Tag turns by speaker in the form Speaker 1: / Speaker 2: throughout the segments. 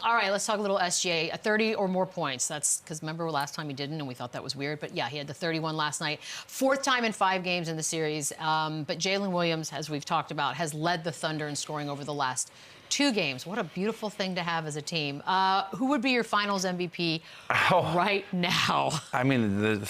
Speaker 1: All right, let's talk a little SGA. 30 or more points. That's because remember last time he didn't, and we thought that was weird. But yeah, he had the 31 last night. Fourth time in 5 games in the series. But Jalen Williams, as we've talked about, has led the Thunder in scoring over the last 2 games. What a beautiful thing to have as a team. Who would be your Finals MVP right now?
Speaker 2: I mean,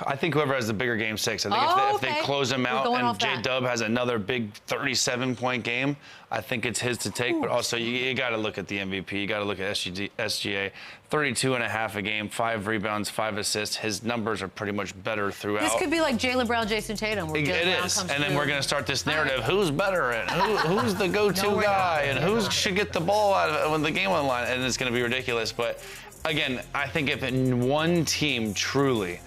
Speaker 2: I think whoever has the bigger Game 6. I think if they close him out and J-Dub has another big 37-point game, I think it's his to take. But also, you got to look at the MVP. You got to look at SGA. 32.5 a game, 5 rebounds, 5 assists. His numbers are pretty much better throughout.
Speaker 1: This could be like Jaylen Brown, Jason Tatum. Where
Speaker 2: it is. And then we're going to start this narrative. Who's better? And who's the go-to guy? And who should get the ball out of when the game on the line? And it's going to be ridiculous. But, again, I think if one team truly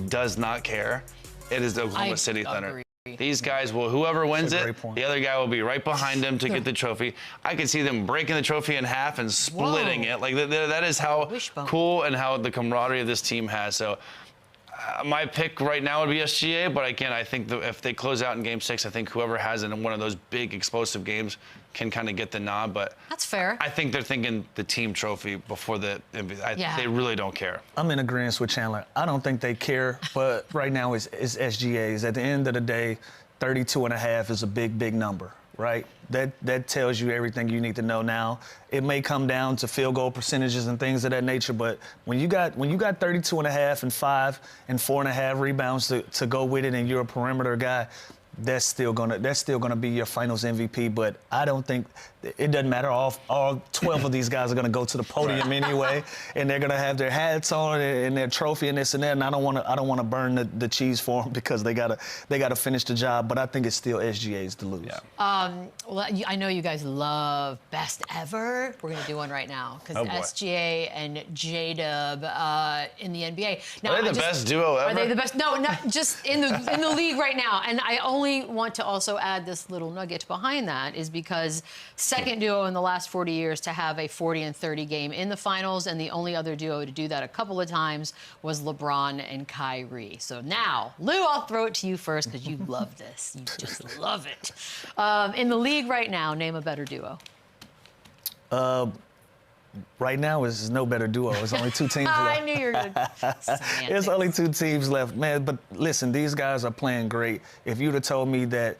Speaker 2: does not care, it is the Oklahoma City Thunder. These guys will, whoever wins it, the other guy will be right behind him to get the trophy. I can see them breaking the trophy in half and splitting it. Like that is how cool and how the camaraderie of this team has. So my pick right now would be SGA, but again, I think if they close out in Game 6, I think whoever has it in one of those big explosive games can kind of get the nod. But
Speaker 1: that's fair.
Speaker 2: I think they're thinking the team trophy before the MVP. They really don't care.
Speaker 3: I'm in agreement with Chandler. I don't think they care, but right now it's SGA's. At the end of the day, 32.5 is a big number, right? That tells you everything you need to know now. It may come down to field goal percentages and things of that nature, but when you got 32.5 and 5 and 4.5 rebounds to go with it, and you're a perimeter guy, that's still gonna be your Finals MVP. But I don't think it doesn't matter. All 12 of these guys are gonna go to the podium anyway, and they're gonna have their hats on and their trophy and this and that. And I don't wanna burn the cheese for them because they gotta finish the job. But I think it's still SGA's to lose.
Speaker 1: Yeah. Well, I know you guys love best ever. We're gonna do one right now because SGA and J-Dub in the NBA. Now,
Speaker 2: are they the best duo ever?
Speaker 1: Are they the best? No, not just in the league right now. And I only want to also add this little nugget behind that is because second duo in the last 40 years to have a 40 and 30 game in the Finals, and the only other duo to do that a couple of times was LeBron and Kyrie. So now, Lou, I'll throw it to you first because you love this. You just love it. In the league right now, name a better duo.
Speaker 3: Right now, there's no better duo. There's only 2 teams left.
Speaker 1: I knew you were going to.
Speaker 3: There's only 2 teams left, man. But listen, these guys are playing great. If you'd have told me that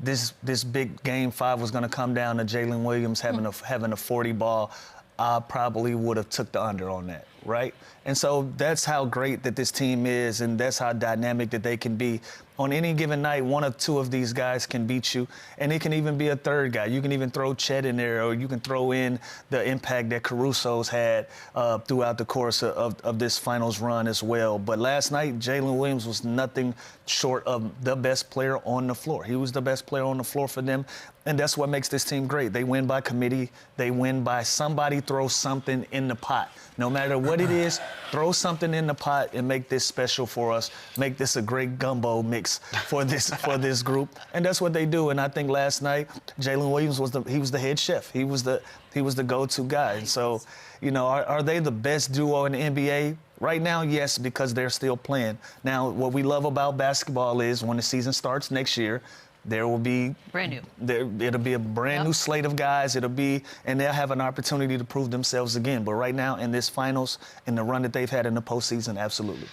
Speaker 3: this big Game 5 was going to come down to Jalen Williams having a 40 ball, I probably would have took the under on that, right? And so that's how great that this team is, and that's how dynamic that they can be. On any given night, 1 or 2 of these guys can beat you, and it can even be a third guy. You can even throw Chet in there, or you can throw in the impact that Caruso's had throughout the course of this Finals run as well. But last night, Jalen Williams was nothing short of the best player on the floor. He was the best player on the floor for them, and that's what makes this team great. They win by committee. They win by somebody throw something in the pot. No matter what it is, throw something in the pot and make this special for us. Make this a great gumbo mix for this group, and that's what they do. And I think last night, Jalen Williams was the head chef. He was the go-to guy. And so, you know, are they the best duo in the NBA? Right now, yes, because they're still playing. Now, what we love about basketball is when the season starts next year, there will be
Speaker 1: brand new.
Speaker 3: It'll be a brand new slate of guys. And they'll have an opportunity to prove themselves again. But right now, in this Finals, in the run that they've had in the postseason, absolutely.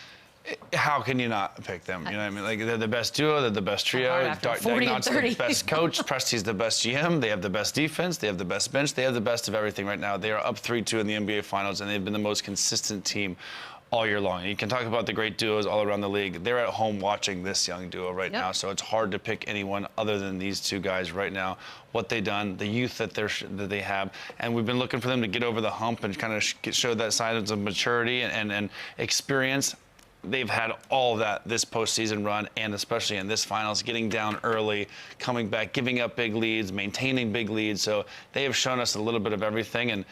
Speaker 2: How can you not pick them? You know what I mean? Like, they're the best duo, they're the best trio. Dagnot's the best coach. Presti's the best GM. They have the best defense. They have the best bench. They have the best of everything right now. They are up 3-2 in the NBA Finals, and they've been the most consistent team all year long. You can talk about the great duos all around the league. They're at home watching this young duo right now, so it's hard to pick anyone other than these 2 guys right now. What they've done, the youth that they have, and we've been looking for them to get over the hump and kind of show that side of maturity and experience. They've had all of that this postseason run, and especially in this Finals, getting down early, coming back, giving up big leads, maintaining big leads. So they have shown us a little bit of everything. And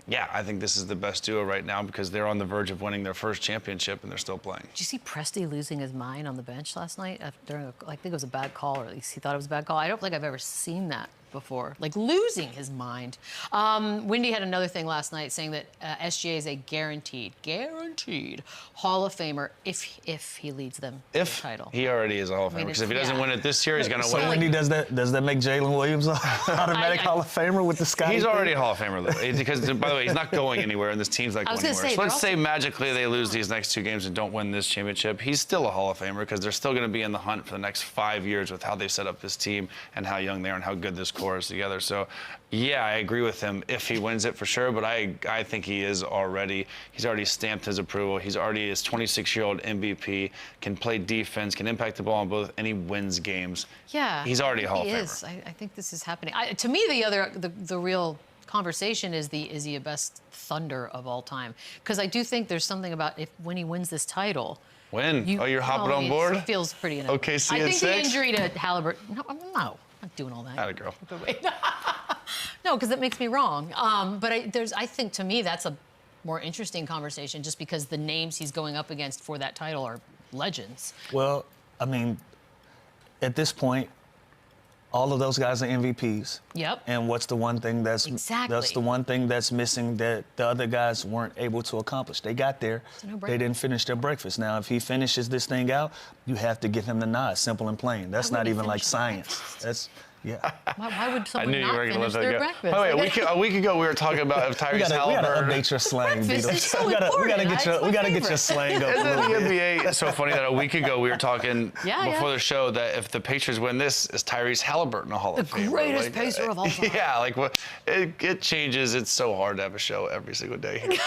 Speaker 2: yeah, I think this is the best duo right now because they're on the verge of winning their first championship, and they're still playing.
Speaker 1: Did you see Presti losing his mind on the bench last night? I think it was a bad call, or at least he thought it was a bad call. I don't think I've ever seen that before, like losing his mind. Wendy had another thing last night saying that SGA is a guaranteed Hall of Famer if he leads them to the title.
Speaker 2: He already is a Hall of Famer, because if he doesn't win it this year, he's going to win it.
Speaker 3: Wendy, does that make Jalen Williams an automatic Hall of Famer with the Scottie?
Speaker 2: He's already a Hall of Famer, though, because, by the way, he's not going anywhere, and this team's not going anywhere. So let's say magically they lose these next 2 games and don't win this championship. He's still a Hall of Famer, because they're still going to be in the hunt for the next 5 years with how they set up this team and how young they are and how good this core is together. So, yeah, I agree with him if he wins it for sure, but I think he's already stamped his approval. He's already his 26-year-old MVP, can play defense, can impact the ball on both, and he wins games.
Speaker 1: Yeah.
Speaker 2: He's already a Hall of Famer.
Speaker 1: He is. I think this is happening. To me, the real conversation is is he a best Thunder of all time? Because I do think there's something about when he wins this title.
Speaker 2: You're hopping on board?
Speaker 1: It feels pretty enough.
Speaker 2: Okay, see
Speaker 1: I
Speaker 2: at
Speaker 1: think
Speaker 2: 6?
Speaker 1: the injury to Halliburton. No, I'm not doing all that.
Speaker 2: Atta girl.
Speaker 1: No, because that makes me wrong. But I think to me that's a more interesting conversation, just because the names he's going up against for that title are legends.
Speaker 3: Well, I mean, at this point, all of those guys are MVPs.
Speaker 1: Yep.
Speaker 3: And what's the one thing that's missing that the other guys weren't able to accomplish? They got there. They didn't finish their breakfast. Now, if he finishes this thing out, you have to give him the nod, simple and plain. That's not even like science. That's
Speaker 1: Why would someone not finish their breakfast?
Speaker 2: By the way, a week ago we were talking about if Tyrese Halliburton.
Speaker 3: We got to update your slang, Beadle.
Speaker 1: So
Speaker 3: we got to get your slang up.
Speaker 2: Isn't the NBA? It's so funny that a week ago we were talking before the show that if the Pacers win this, is Tyrese Halliburton a Hall of Famer?
Speaker 1: The greatest Pacer of all time.
Speaker 2: Yeah, it changes. It's so hard to have a show every single day.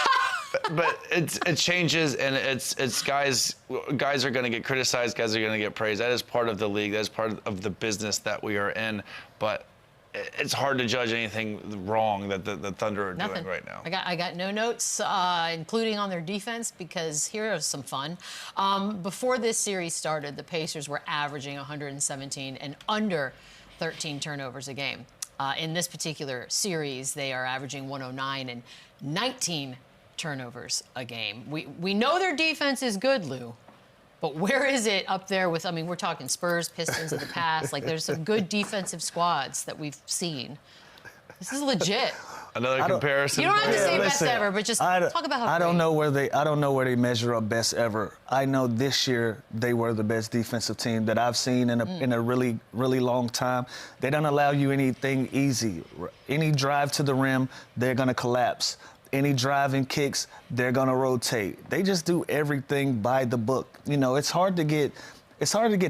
Speaker 2: But it changes, and it's guys are going to get criticized, guys are going to get praised. That is part of the league. That is part of the business that we are in. But it's hard to judge anything wrong that the Thunder are doing right now.
Speaker 1: I got no notes, including on their defense, because here is some fun. Before this series started, the Pacers were averaging 117 and under 13 turnovers a game. In this particular series, they are averaging 109 and 19 turnovers a game. We know their defense is good, Lou, but where is it up there with, we're talking Spurs, Pistons of the past. Like, there's some good defensive squads that we've seen. This is legit.
Speaker 2: Another comparison.
Speaker 1: You don't have to say best ever, but just talk about how
Speaker 3: I don't know where they measure up best ever. I know this year they were the best defensive team that I've seen in a really, really long time. They don't allow you anything easy. Any drive to the rim, they're going to collapse. Any driving kicks, they're going to rotate. They just do everything by the book. It's hard to get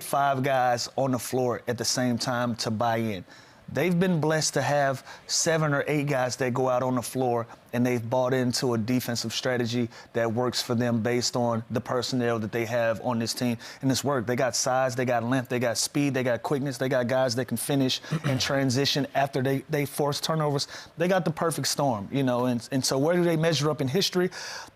Speaker 3: 5 guys on the floor at the same time to buy in. They've been blessed to have 7 or 8 guys that go out on the floor, and they've bought into a defensive strategy that works for them based on the personnel that they have on this team. And it's worked. They got size, they got length, they got speed, they got quickness, they got guys that can finish and transition after they force turnovers. They got the perfect storm, and so where do they measure up in history?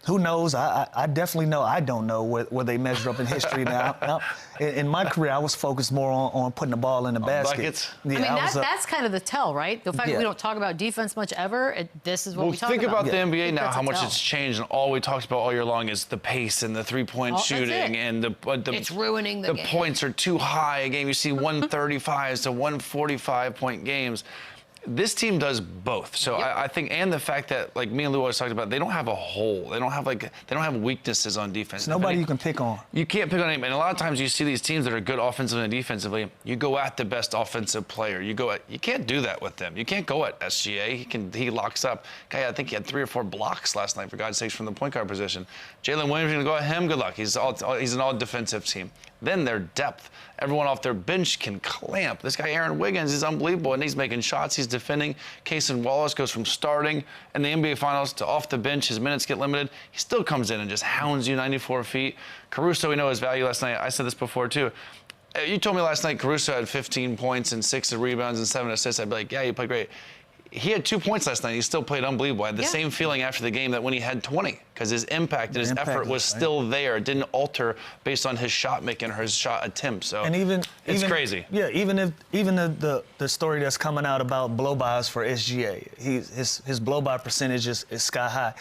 Speaker 3: Who knows? I definitely know I don't know where they measure up in history now. In my career, I was focused more on putting the ball in the basket.
Speaker 2: Buckets.
Speaker 1: Yeah, that's kind of the tell, right? The fact that we don't talk about defense much ever, this is what we talk about.
Speaker 2: Think about the NBA now, how much it's changed, and all we talked about all year long is the pace and the three-point shooting, and
Speaker 1: it's ruining the game.
Speaker 2: The points are too high a game. You see 135s to 145-point games. This team does both. So I think, and the fact that, like me and Lou always talked about, they don't have a hole. They don't have weaknesses on defense.
Speaker 3: It's nobody you can pick on.
Speaker 2: You can't pick on anybody. And a lot of times you see these teams that are good offensively and defensively. You go at the best offensive player. You can't do that with them. You can't go at SGA. He locks up. I think he had 3 or 4 blocks last night, for God's sakes, from the point guard position. Jalen Williams, you're going to go at him. Good luck. He's an all-defensive team. Then their depth. Everyone off their bench can clamp. This guy, Aaron Wiggins, is unbelievable, and he's making shots. He's defending. Cason Wallace goes from starting in the NBA Finals to off the bench. His minutes get limited. He still comes in and just hounds you 94 feet. Caruso, we know his value last night. I said this before, too. You told me last night Caruso had 15 points and 6 rebounds and 7 assists. I'd be like, yeah, you played great. He had 2 points last night. He still played unbelievable. I had the same feeling after the game that when he had 20, because his impact and his effort was still there. It didn't alter based on his shot making or his shot attempt. So it's crazy.
Speaker 3: Yeah, even the story that's coming out about blow-bys for SGA, his blow-by percentage is sky high.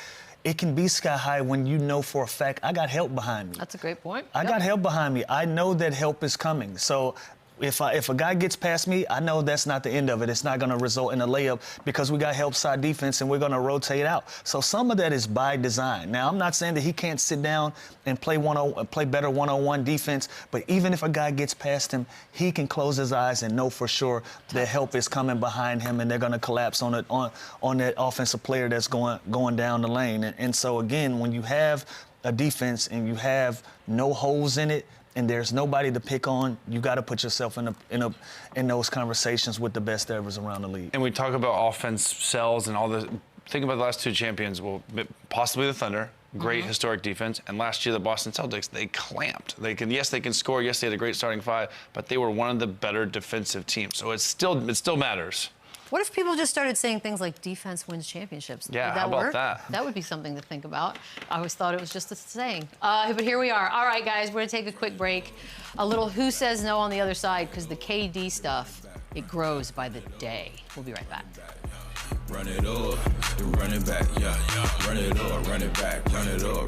Speaker 3: It can be sky high when you know for a fact I got help behind me.
Speaker 1: That's a great point.
Speaker 3: I got help behind me. I know that help is coming. So if a guy gets past me, I know that's not the end of it. It's not going to result in a layup because we got help side defense and we're going to rotate out. So some of that is by design. Now, I'm not saying that he can't sit down and play better one-on-one defense, but even if a guy gets past him, he can close his eyes and know for sure that help is coming behind him and they're going to collapse on that offensive player that's going down the lane. And so, again, when you have a defense and you have no holes in it, and there's nobody to pick on, you got to put yourself in those conversations with the best evers around the league.
Speaker 2: And we talk about offense sells and all the. Think about the last two champions. Well, possibly the Thunder, great historic defense, and last year the Boston Celtics, they clamped. They can score. Yes, they had a great starting five, but they were one of the better defensive teams. So it still matters.
Speaker 1: What if people just started saying things like defense wins championships?
Speaker 2: Yeah,
Speaker 1: would that
Speaker 2: how about
Speaker 1: work?
Speaker 2: that?
Speaker 1: That would be something to think about. I always thought it was just a saying. But here we are. All right, guys, we're going to take a quick break. A little who says no on the other side, because the KD stuff, it grows by the day. We'll be right back.
Speaker 4: Run it up, run it back, yeah. Run it up, run it back, run it up.